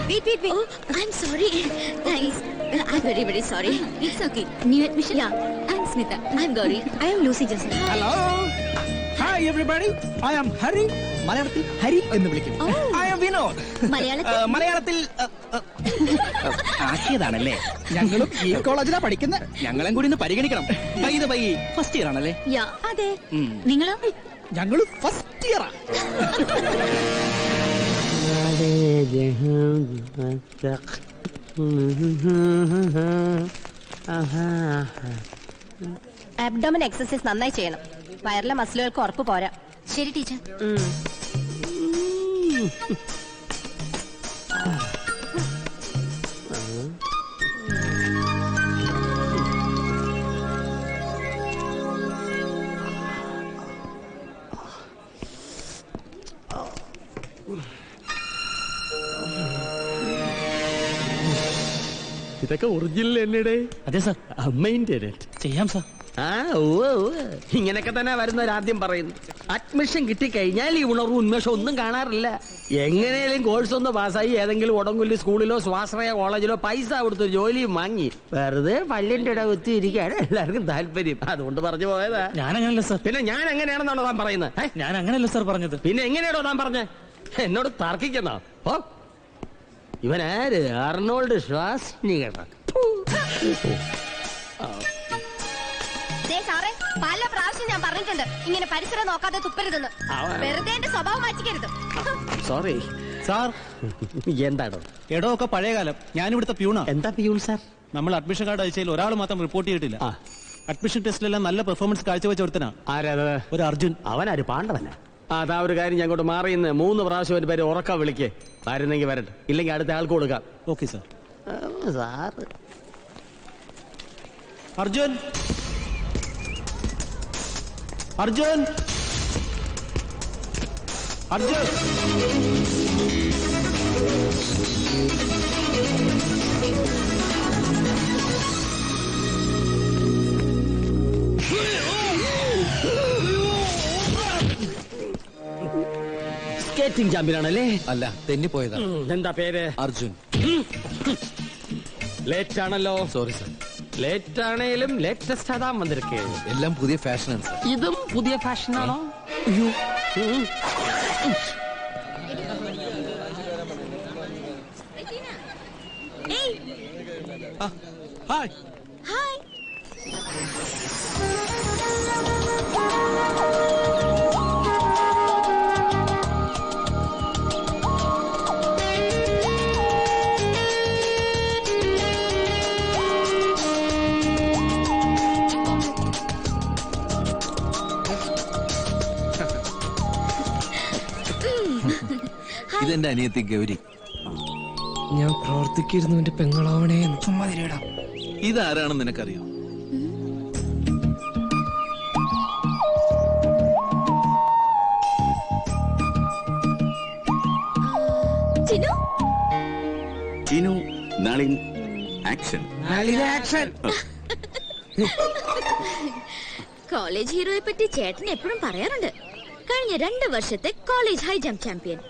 Wait. Oh, I'm sorry. Thanks. I'm very sorry. It's okay. New admission? Yeah. I'm Smita. I'm Gauri. I am Lucy just now. Hello. Hi everybody. I am Hari. മലയാളത്തിൽ ഹരി എന്ന് വിളിക്കുന്നു. I am Vinod. മലയാളത്തിൽ ആക്കിയതാണല്ലേ. ഞങ്ങളും ഈ കോളേജിലാ പഠിക്കുന്നത്. ഞങ്ങളും കൂടി ഒന്ന് പരിഗണിക്കണം. ഫസ്റ്റ് ഇയർ ആണല്ലേ? അതെ. നിങ്ങളോ? ഞങ്ങളും ഫസ്റ്റ് ഇയറാ. അബ്ഡോമൻ എക്സസൈസ് നന്നായി ചെയ്യണം. വയറിലെ മസിലുകൾക്ക് ഉറപ്പ് പോരാ. ശരി ടീച്ചർ. ഇതൊക്കെ ഒറിജിനൽ എന്നടേ? അതെ സാർ. അമ്മേന്റെ ചെയ്യാം സാർ. ഇങ്ങനെയൊക്കെ തന്നെ വരുന്നവരാദ്യം പറയുന്നു. അഡ്മിഷൻ കിട്ടിക്കഴിഞ്ഞാൽ ഈ ഉണർവും ഉന്മേഷം ഒന്നും കാണാറില്ല. എങ്ങനെയും കോഴ്സ് ഒന്ന് പാസ്സായി ഏതെങ്കിലും ഉടങ്കുല്ലി സ്കൂളിലോ സ്വാശ്രയ കോളേജിലോ പൈസ കൊടുത്തൊരു ജോലിയും വാങ്ങി വെറുതെ പള്ളിന്റെ ഇട കുത്തിയിരിക്കാണ് എല്ലാവർക്കും താല്പര്യം. അതുകൊണ്ട് പറഞ്ഞു പോയതാ. ഞാൻ അങ്ങനല്ല സാർ. പിന്നെ ഞാൻ എങ്ങനെയാണെന്നാണോ താൻ പറയുന്നത്? ഞാൻ അങ്ങനല്ല സാർ പറഞ്ഞത്. പിന്നെ എങ്ങനെയാണോ താൻ പറഞ്ഞത്? എന്നോട് തർക്കിക്കുന്നോ? ഓ, ഇവനാര്? അർണോൾഡ് ഷ്വാസ്നിഗർ. സാറേ, പല പ്രാവശ്യം ഞാൻ പറഞ്ഞിട്ടുണ്ട് ഇങ്ങനെ പരിസരം നോക്കാതെ തുപ്പരുതെന്ന്. വെറുതെ എന്റെ സ്വഭാവം മാറ്റിക്കരുത്. Sorry sir. എന്താണോ? എടോ ഒക്കെ പഴയകാലം. ഞാനിവിടുത്തെ പ്യൂണാ. എന്താ പ്യൂൺ സാർ? നമ്മൾ അഡ്മിഷൻ കാർഡ് അയച്ചതിൽ ഒരാൾ മാത്രം റിപ്പോർട്ട് ചെയ്തിട്ടില്ല. അഡ്മിഷൻ ടെസ്റ്റിലെല്ലാം നല്ല പെർഫോമൻസ് കാഴ്ചവെച്ച ഒരുത്തനാ. ആരാ? ഒരു അർജുൻ. അവനാര്? പാണ്ഡവന? അതാ ഒരു കാര്യം, ഞാൻ അങ്ങോട്ട് മാറി ഇന്ന് 3 പ്രാവശ്യം ഒരു പേര് ഉറക്കം വിളിക്കേ. വരുന്നെങ്കിൽ വരട്ടെ, ഇല്ലെങ്കിൽ അടുത്ത ആൾക്ക് കൊടുക്കാം. Okay sir. Sir Arjun, Arjun, Arjun. Skating ചാമ്പ്യനാണല്ലേ? അല്ല, തെന്നിപ്പോയതാ. എന്താ പേര്? അർജുൻ. ലേറ്റ് ആണല്ലോ. Sorry sir. ലേറ്റ് ആണേലും ലേറ്റസ്റ്റ് അതാ വന്നിരിക്കേ. എല്ലാം പുതിയ ഫാഷനാണ് സർ. ഇതും പുതിയ ഫാഷനാണോ? ഹായ്. ഹായ്. ഇതെന്റെ അനിയത്തി ഗൗരി. ഞാൻ പ്രവർത്തിക്കിരുന്നു എന്റെ പെങ്ങളാവണേ. ഇതാരാണെന്ന് നിനക്കറിയോ? ചിനു, നളിൻ, ആക്ഷൻ. കോളേജ് ഹീറോയെ പറ്റി ചേട്ടൻ എപ്പോഴും പറയാറുണ്ട്. കഴിഞ്ഞ 2 വർഷത്തെ കോളേജ് ഹൈ ജംപ് ചാമ്പ്യൻ.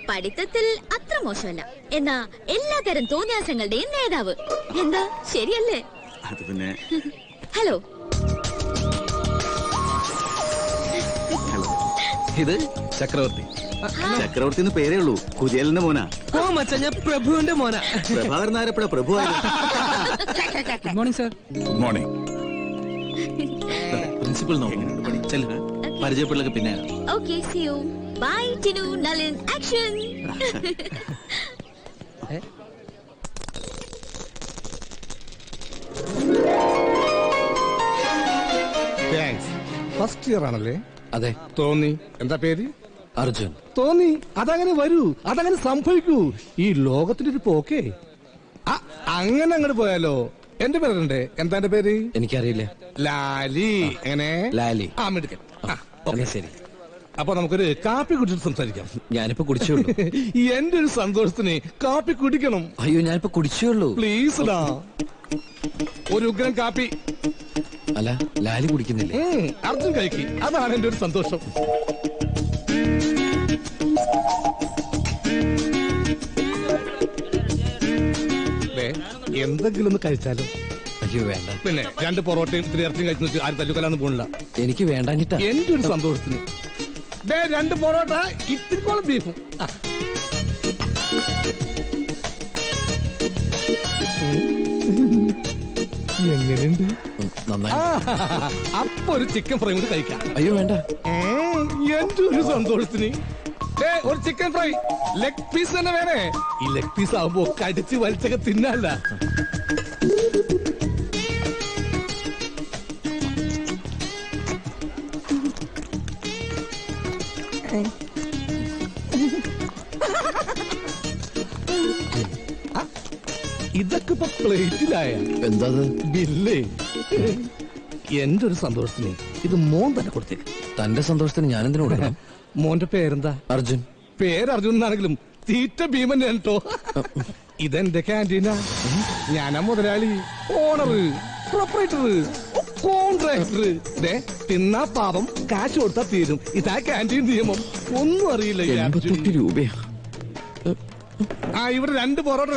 പഠിത്തത്തിൽ അത്ര മോശമല്ല, എന്നാ എല്ലാതരം തോന്നിയാസങ്ങളുടെയും നേതാവ്. എന്താ ശരിയല്ലേ? അത് പിന്നെ. ഹലോ. ഇത് ചക്രവർത്തി. ചക്രവർത്തി എന്ന് പേരേ ഉള്ളൂ. കുചേലന്റെ മോനാ. ഓ മച്ചാ, ഞാൻ പ്രഭുവിന്റെ മോനാ. പ്രഭാകരൻ നായരെപ്പോഴാ പ്രഭു ആയത്? Good morning sir. Good morning. Principal നോക്കുന്നു. പരിചയപ്പെടലൊക്കെ പിന്നെ. Okay, see you. Bye Tinu, Nalin, action. First year ആണല്ലേ? അതെ. തോന്നി. എന്താ പേര്? അർജുൻ. തോന്നി. അതങ്ങനെ വരൂ, അതങ്ങനെ സംഭവിക്കൂ. ഈ ലോകത്തിന്റെ ഒരു പോക്കേ. അങ്ങനെ അങ്ങോട്ട് പോയാലോ? എന്റെ പേരുണ്ട്. എന്താ എന്റെ പേര്? എനിക്കറിയില്ല. ലാലി. എങ്ങനെ? ലാലി. മിടുക്കൻ. ശരി. അപ്പൊ നമുക്കൊരു കാപ്പി കുടിച്ചിട്ട് സംസാരിക്കാം. ഞാനിപ്പോ കുടിച്ചോളൂ. എന്റെ ഒരു സന്തോഷത്തിന് കാപ്പി കുടിക്കണം. അയ്യോ, ഞാനിപ്പോ കുടിച്ചോളൂ. പ്ലീസ് ഡാ, ഒരു ഉഗ്രം കാപ്പി. അല്ല, ലാലി കുടിക്കുന്നില്ലേ? അർജുൻ കഴിക്കി. അതാണ് എന്റെ ഒരു സന്തോഷം. എന്തെങ്കിലും ഒന്ന് കഴിച്ചാലോ? അയ്യോ വേണ്ട. പിന്നെ 2 പൊറോട്ടയും 3 ഇറച്ചിയും കഴിച്ചു ആരും തല്ലുക്കലാന്ന് പോണില്ല. എനിക്ക് വേണ്ടാഞ്ഞിട്ടാ. എന്റെ ഒരു സന്തോഷത്തിന് 2 പൊറോട്ട ഇത്തിരിക്കോളം ബീഫും. എങ്ങനെയുണ്ട്? നന്നായി. അപ്പൊ ഒരു ചിക്കൻ ഫ്രൈ കൂടി കഴിക്കാം. അയ്യോ വേണ്ട. എന്റെ ഒരു സന്തോഷത്തിന് ഒരു ചിക്കൻ ഫ്രൈ ലെഗ് പീസ് തന്നെ വേണേ. ഈ ലെഗ് പീസ് ആവുമ്പോ കടിച്ച് വലിച്ചൊക്കെ തിന്നല്ല. ഇതൊക്കെ ഇപ്പൊ പ്ലേറ്റിലായ എന്താ ബില്ലേ? എന്റെ ഒരു സന്തോഷത്തിന് ഇത് മോൻ തന്നെ കൊടുത്തേക്ക്. തന്റെ സന്തോഷത്തിന് ഞാൻ എന്തിനു കൊടുക്കണം? മോന്റെ പേരെന്താ? അർജുൻ. പേര് അർജുൻ എന്നാണെങ്കിലും തീറ്റ ഭീമൻ കേട്ടോ. ഇതെന്റെ ക്യാൻറ്റീനാ. ഞാനാ മുതലാളി, ഓണറ്, പ്രൊപ്പറേറ്റർ, കോൺട്രാക്ടർ. തിന്നാ പാപം, കാശ് കൊടുത്താ തീരും. ഇതാ ക്യാൻറ്റീൻ നിയമം. ഒന്നും അറിയില്ല ഈ അർജുൻ. 88 രൂപയാ. ഇവിടെ 2 പൊറോട്ട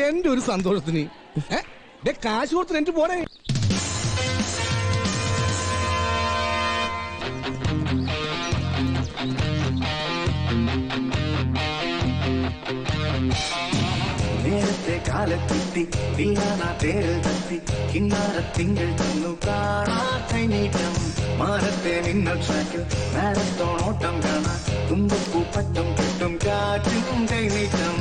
എന്റെ ഒരു സന്തോഷത്തിന്. കാശ് കൊടുത്തിന് എനിക്ക് പോണേ. നേരത്തെ കാലത്തെത്തി വീണാ പേര് തത്തി കിന്നാരത്തിങ്കൾ തന്നു കാണാ കൈനീട്ടം മാറത്തെ മിന്നൽ ട്രാക്കിൽ മാരത്തോൺ ഓട്ടം കാണാൻ തുമ്പപ്പൂ പട്ടും കെട്ടും കാറ്റും കൈനീട്ടം.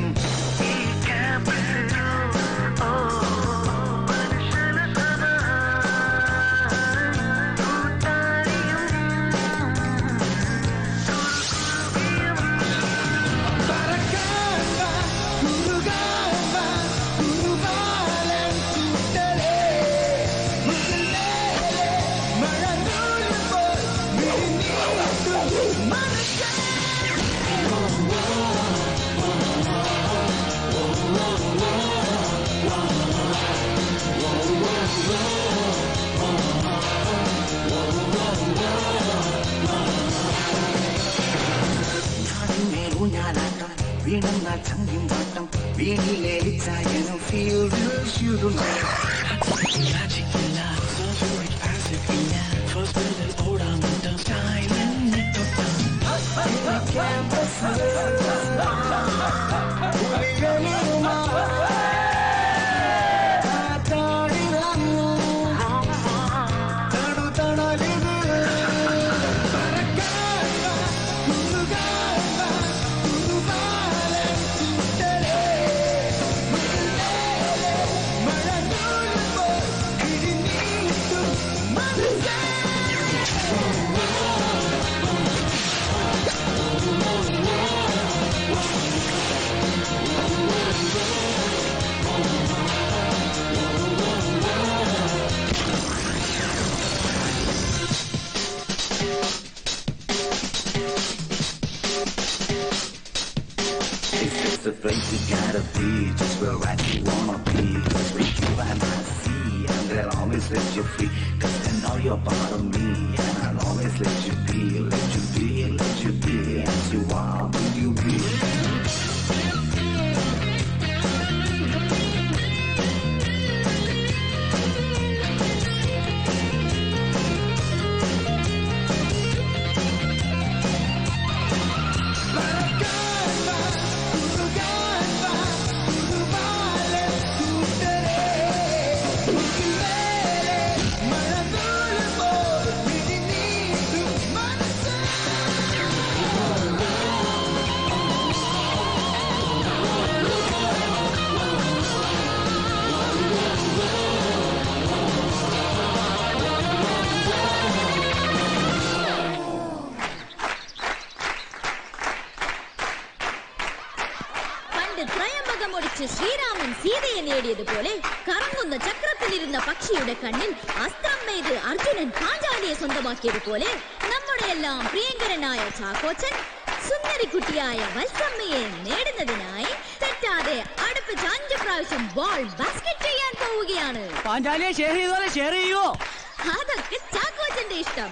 വീണെന്ന ചങ്കും പാട്ടം വീണിലെ ചായനും ഫീൽഡിൽ the place you gotta be, just where right you wanna be. Cause with you I might see, and they'll always let you free. Cause I know you're part of me, and I'll always let you be, let you be, let you be. As you are, will you be? Sreeraman സീതയെ നേടിയതുപോലെ കറങ്ങുന്ന ചക്രത്തിലിരുന്ന പക്ഷിയുടെ കണ്ണിൽ അസ്ത്രം പെയ്ത് അർജുനൻ പാഞ്ചാലിയെ സ്വന്തമാക്കിയതുപോലെ നമ്മുടെ എല്ലാം പ്രിയങ്കരനായ ചാക്കോച്ചൻ സുന്ദരിക്കുട്ടിയായ വത്സമ്മയെ നേടുന്നതിനായി തെറ്റാതെ അടുപ്പിച്ച് 5 പ്രാവശ്യം ബോൾ ബാസ്കറ്റ് ചെയ്യാൻ പോവുകയാണ്. അതൊക്കെ ചാക്കോച്ചന്റെ ഇഷ്ടം.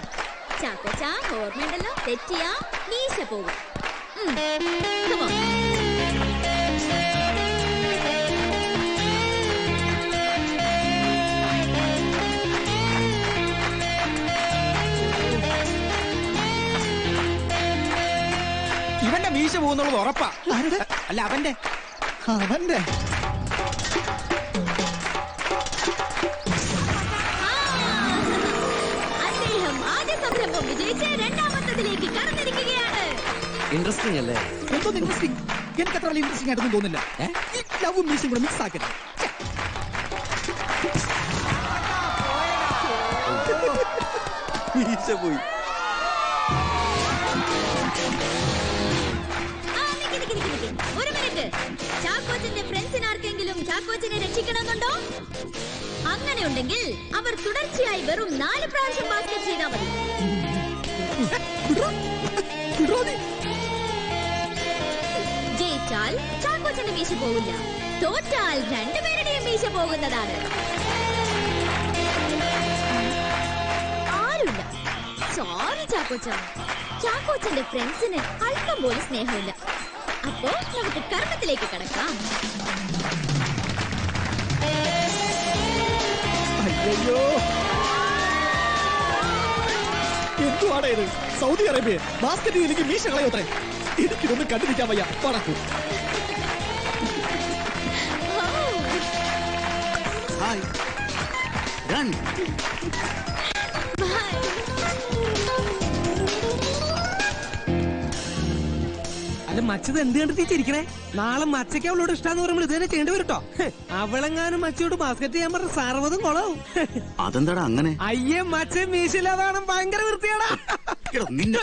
ചാക്കോച്ച ഓർമ്മയുണ്ടല്ലോ, തെറ്റിയാ മീശ പോകും. അത് ഉറപ്പാ. അല്ല അവന്റെ അദ്ദേഹം ആദ്യ സംരംഭം വിജയിച്ച് രണ്ടാമത്തതിലേക്ക് കടന്നിരിക്കുകയാണ്. ഇൻട്രസ്റ്റിംഗ് അല്ലേ? എന്തോ ഇൻട്രസ്റ്റിംഗ്. എനിക്ക് അത്ര വലിയ ഇൻട്രസ്റ്റിംഗ് ആയിട്ടൊന്നും തോന്നില്ല. ലവും മീശയും കൂടെ മിക്സ് ആക്കരുത്. മീശ പോയി. ഒരു മിനിറ്റ്. ചാക്കോച്ചന്റെ ഫ്രണ്ട്സിന് ആർക്കെങ്കിലും ചാക്കോച്ചനെ രക്ഷിക്കണമെന്നുണ്ടോ? അങ്ങനെയുണ്ടെങ്കിൽ അവർ തുടർച്ചയായി വെറും 4 പ്രാവശ്യം ബാസ്കറ്റ് ചെയ്താൽ മതി. ജയിച്ചാൽ ചാക്കോച്ചന്റെ മീശ പോകില്ല, തോറ്റാൽ രണ്ടുപേരുടെയും മീശ പോകുന്നതാണ്. ആരുമില്ല. സോറി ചാക്കോച്ച. ചാക്കോച്ചന്റെ ഫ്രണ്ട്സിന് അല്പം പോലും സ്നേഹമില്ല. അപ്പോ നമുക്ക് കർമ്മത്തിലേക്ക് കടക്കാം. അയ്യോ, എന്തുവാണ് ഇത്? സൗദി അറേബ്യ ബാസ്കറ്റ് എനിക്ക് മീശ കളയോത്രേ. എനിക്കിതൊന്നും കണ്ടിരിക്കാൻ വയ്യ. പടക്കൂ. Hi run. അല്ല മച്ചത് എന്ത് കണ്ടിട്ട് ചിരിക്കണേ? നാളെ മച്ചയ്ക്ക് അവളോട് ഇഷ്ടാന്ന് പറയുമ്പോൾ ഇത് തന്നെ ചെയ്യേണ്ടി വരട്ടോ. അവളെങ്ങാനും മച്ചയോട് ബാസ്കറ്റ് ചെയ്യാൻ പറഞ്ഞ സർവ്വതും കൊളാവും. അതെന്താടാ അങ്ങനെ? അയ്യേ മച്ച മീശില്ലാതാണ് ഭയങ്കര വൃത്തിയാടാ. നിന്നെ